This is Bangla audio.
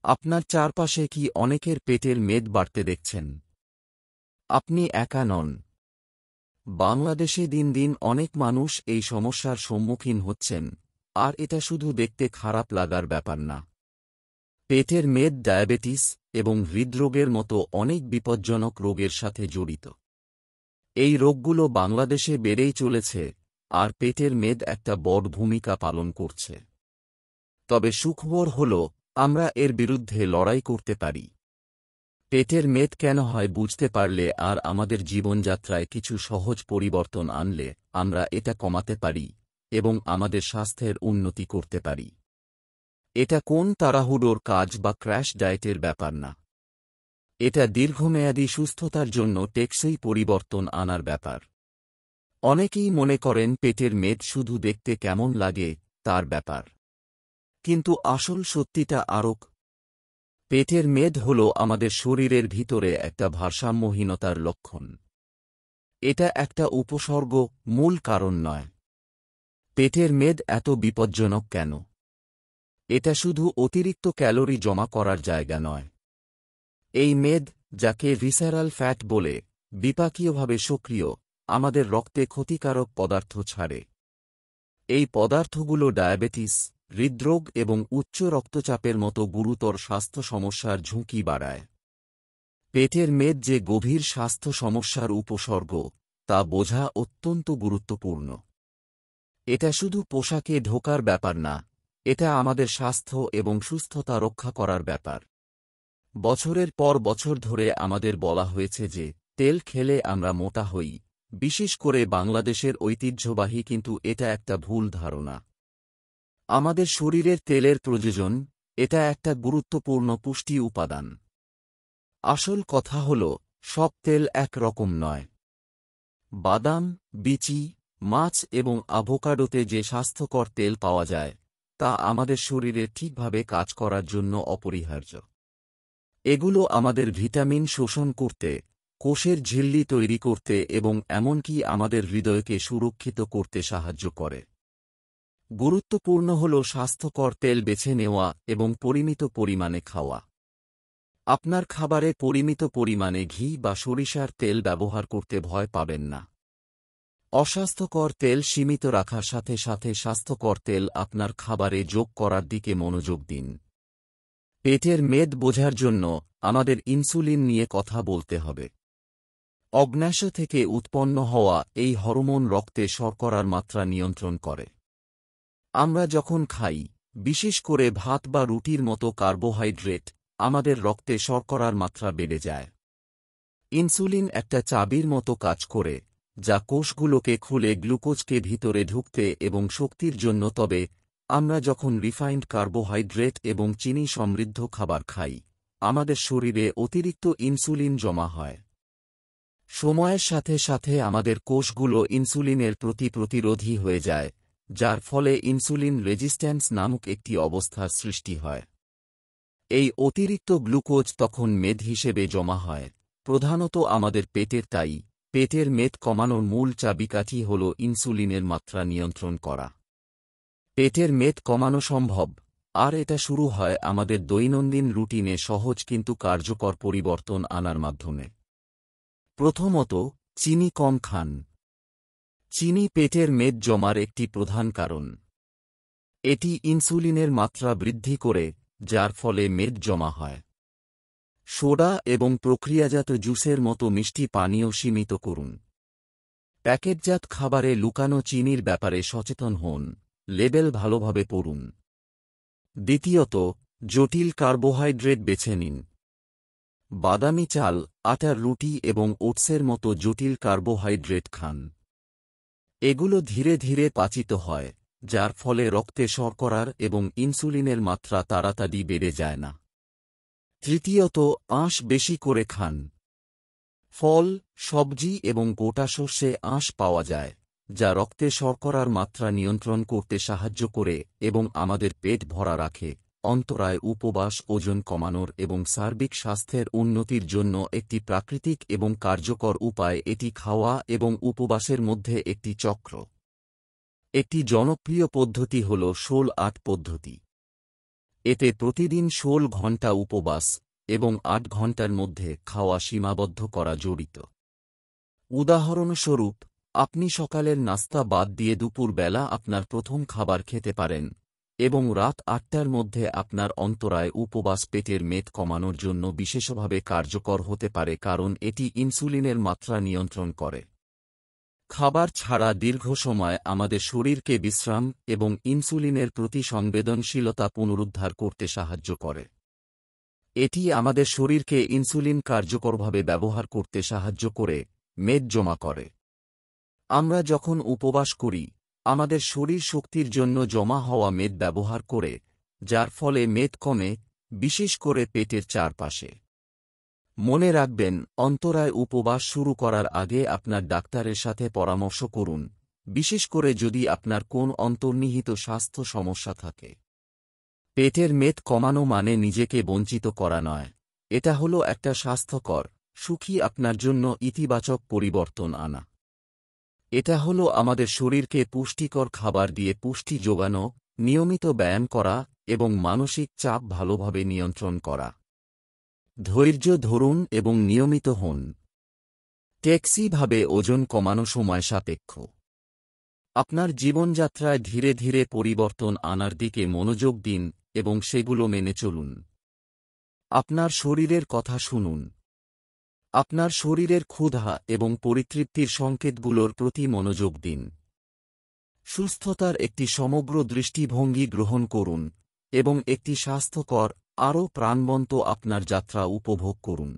আপনার চারপাশে কি অনেকের পেটের মেদ বাড়তে দেখছেন? আপনি একা নন। বাংলাদেশে দিন দিন অনেক মানুষ এই সমস্যার সম্মুখীন হচ্ছেন, আর এটা শুধু দেখতে খারাপ লাগার ব্যাপার না। পেটের মেদ ডায়াবেটিস এবং হৃদরোগের মতো অনেক বিপজ্জনক রোগের সাথে জড়িত। এই রোগগুলো বাংলাদেশে বেড়েই চলেছে, আর পেটের মেদ একটা বড় ভূমিকা পালন করছে। তবে সুখবর হল, আমরা এর বিরুদ্ধে লড়াই করতে পারি। পেটের মেদ কেন হয় বুঝতে পারলে আর আমাদের জীবনযাত্রায় কিছু সহজ পরিবর্তন আনলে আমরা এটা কমাতে পারি এবং আমাদের স্বাস্থ্যের উন্নতি করতে পারি। এটা কোন তাড়াহুড়োর কাজ বা ক্র্যাশ ডায়েটের ব্যাপার না। এটা দীর্ঘমেয়াদী সুস্থতার জন্য টেকসই পরিবর্তন আনার ব্যাপার। অনেকেই মনে করেন পেটের মেদ শুধু দেখতে কেমন লাগে তার ব্যাপার, কিন্তু আসল সত্যিটা আরও। পেটের মেদ হল আমাদের শরীরের ভিতরে একটা ভারসাম্যহীনতার লক্ষণ। এটা একটা উপসর্গ, মূল কারণ নয়। পেটের মেদ এত বিপজ্জনক কেন? এটা শুধু অতিরিক্ত ক্যালোরি জমা করার জায়গা নয়। এই মেদ, যাকে ভিসেরাল ফ্যাট বলে, বিপাকীয়ভাবে সক্রিয়, আমাদের রক্তে ক্ষতিকারক পদার্থ ছাড়ে। এই পদার্থগুলো ডায়াবেটিস, হৃদরোগ এবং উচ্চ রক্তচাপের মতো গুরুতর স্বাস্থ্য সমস্যার ঝুঁকি বাড়ায়। পেটের মেদ যে গভীর স্বাস্থ্য সমস্যার উপসর্গ, তা বোঝা অত্যন্ত গুরুত্বপূর্ণ। এটা শুধু পোশাকে ঢোকার ব্যাপার না, এটা আমাদের স্বাস্থ্য এবং সুস্থতা রক্ষা করার ব্যাপার। বছরের পর বছর ধরে আমাদের বলা হয়েছে যে তেল খেলে আমরা মোটা হই, বিশেষ করে বাংলাদেশের ঐতিহ্যবাহী, কিন্তু এটা একটা ভুল ধারণা। আমাদের শরীরের তেলের প্রয়োজন, এটা একটা গুরুত্বপূর্ণ পুষ্টি উপাদান। আসল কথা হল, সব তেল এক রকম নয়। বাদাম, বিচি, মাছ এবং আভোকাডোতে যে স্বাস্থ্যকর তেল পাওয়া যায়, তা আমাদের শরীরে ঠিকভাবে কাজ করার জন্য অপরিহার্য। এগুলো আমাদের ভিটামিন শোষণ করতে, কোষের ঝিল্লি তৈরি করতে এবং এমনকি আমাদের হৃদয়কে সুরক্ষিত করতে সাহায্য করে। গুরুত্বপূর্ণ হল স্বাস্থ্যকর তেল বেছে নেওয়া এবং পরিমিত পরিমাণে খাওয়া। আপনার খাবারে পরিমিত পরিমাণে ঘি বা সরিষার তেল ব্যবহার করতে ভয় পাবেন না। অস্বাস্থ্যকর তেল সীমিত রাখার সাথে সাথে স্বাস্থ্যকর তেল আপনার খাবারে যোগ করার দিকে মনোযোগ দিন। পেটের মেদ বোঝার জন্য আমাদের ইনসুলিন নিয়ে কথা বলতে হবে। অগ্ন্যাশয় থেকে উৎপন্ন হওয়া এই হরমোন রক্তে শর্করার মাত্রা নিয়ন্ত্রণ করে। আমরা যখন খাই, বিশেষ করে ভাত বা রুটির মতো কার্বোহাইড্রেট, আমাদের রক্তে শর্করার মাত্রা বেড়ে যায়। ইনসুলিন একটা চাবির মতো কাজ করে, যা কোষগুলোকে খুলে গ্লুকোজকে ভিতরে ঢুকতে এবং শক্তির জন্য। তবে আমরা যখন রিফাইন্ড কার্বোহাইড্রেট এবং চিনি সমৃদ্ধ খাবার খাই, আমাদের শরীরে অতিরিক্ত ইনসুলিন জমা হয়। সময়ের সাথে সাথে আমাদের কোষগুলো ইনসুলিনের প্রতি প্রতিরোধী হয়ে যায়, যার ফলে ইনসুলিন রেজিস্ট্যান্স নামক একটি অবস্থার সৃষ্টি হয়। এই অতিরিক্ত গ্লুকোজ তখন মেদ হিসেবে জমা হয়, প্রধানত আমাদের পেটের। তাই পেটের মেদ কমানোর মূল চাবিকাঠি হল ইনসুলিনের মাত্রা নিয়ন্ত্রণ করা। পেটের মেদ কমানো সম্ভব, আর এটা শুরু হয় আমাদের দৈনন্দিন রুটিনে সহজ কিন্তু কার্যকর পরিবর্তন আনার মাধ্যমে। প্রথমত, চিনি কম খান। চিনি পেটের মেদ জমার একটি প্রধান কারণ। এটি ইনসুলিনের মাত্রা বৃদ্ধি করে, যার ফলে মেদ জমা হয়। সোডা এবং প্রক্রিয়াজাত জুসের মতো মিষ্টি পানীয় সীমিত করুন। প্যাকেটজাত খাবারে লুকানো চিনির ব্যাপারে সচেতন হন, লেবেল ভালোভাবে পড়ুন। দ্বিতীয়ত, জটিল কার্বোহাইড্রেট বেছে নিন। বাদামি চাল, আটার রুটি এবং ওটসের মতো জটিল কার্বোহাইড্রেট খান। এগুলো ধীরে ধীরে পাচিত হয়, যার ফলে রক্তে শর্করার এবং ইনসুলিনের মাত্রা তাড়াতাড়ি বেড়ে যায় না। তৃতীয়ত, আঁশ বেশি করে খান। ফল, সবজি এবং গোটা শস্যে আঁশ পাওয়া যায়, যা রক্তে শর্করার মাত্রা নিয়ন্ত্রণ করতে সাহায্য করে এবং আমাদের পেট ভরা রাখে। অন্তরায় উপবাস ওজন কমানোর এবং সার্বিক স্বাস্থ্যের উন্নতির জন্য একটি প্রাকৃতিক এবং কার্যকর উপায়। এটি খাওয়া এবং উপবাসের মধ্যে একটি চক্র। একটি জনপ্রিয় পদ্ধতি হল 16-8 পদ্ধতি। এতে প্রতিদিন ১৬ ঘণ্টা উপবাস এবং ৮ ঘণ্টার মধ্যে খাওয়া সীমাবদ্ধ করা জড়িত। উদাহরণস্বরূপ, আপনি সকালের নাস্তা বাদ দিয়ে দুপুরবেলা আপনার প্রথম খাবার খেতে পারেন এবং রাত ৮টার মধ্যে আপনার অন্তরায় উপবাস পেটের মেদ কমানোর জন্য বিশেষভাবে কার্যকর হতে পারে কারণ এটি ইনসুলিনের মাত্রা নিয়ন্ত্রণ করে। খাবার ছাড়া দীর্ঘ সময় আমাদের শরীরকে বিশ্রাম এবং ইনসুলিনের প্রতি সংবেদনশীলতা পুনরুদ্ধার করতে সাহায্য করে। এটি আমাদের শরীরকে ইনসুলিন কার্যকরভাবে ব্যবহার করতে সাহায্য করে মেদ জমা করে। আমরা যখন উপবাস করি, আমাদের শরীর শক্তির জন্য জমা হওয়া মেদ ব্যবহার করে, যার ফলে মেদ কমে, বিশেষ করে পেটের চারপাশে। মনে রাখবেন, অন্তরায় উপবাস শুরু করার আগে আপনার ডাক্তারের সাথে পরামর্শ করুন, বিশেষ করে যদি আপনার কোন অন্তর্নিহিত স্বাস্থ্য সমস্যা থাকে। পেটের মেদ কমানো মানে নিজেকে বঞ্চিত করা নয়, এটা হলো একটা স্বাস্থ্যকর, সুখী আপনার জন্য ইতিবাচক পরিবর্তন আনা। এটা হলো আমাদের শরীরকে পুষ্টিকর খাবার দিয়ে পুষ্টি যোগানো, নিয়মিত ব্যায়াম করা এবং মানসিক চাপ ভালোভাবে নিয়ন্ত্রণ করা। ধৈর্য ধরুন এবং নিয়মিত হন। ট্যাক্সিভাবে ওজন কমানো সময় সাপেক্ষ। আপনার জীবনযাত্রায় ধীরে ধীরে পরিবর্তন আনার দিকে মনোযোগ দিন এবং সেগুলো মেনে চলুন। আপনার শরীরের কথা শুনুন। আপনার শরীরের ক্ষুধা এবং পরিতৃপ্তির সংকেতগুলোর প্রতি মনোযোগ দিন। সুস্থতার একটি সমগ্র দৃষ্টিভঙ্গি গ্রহণ করুন এবং একটি স্বাস্থ্যকর, আরও প্রাণবন্ত আপনার যাত্রা উপভোগ করুন।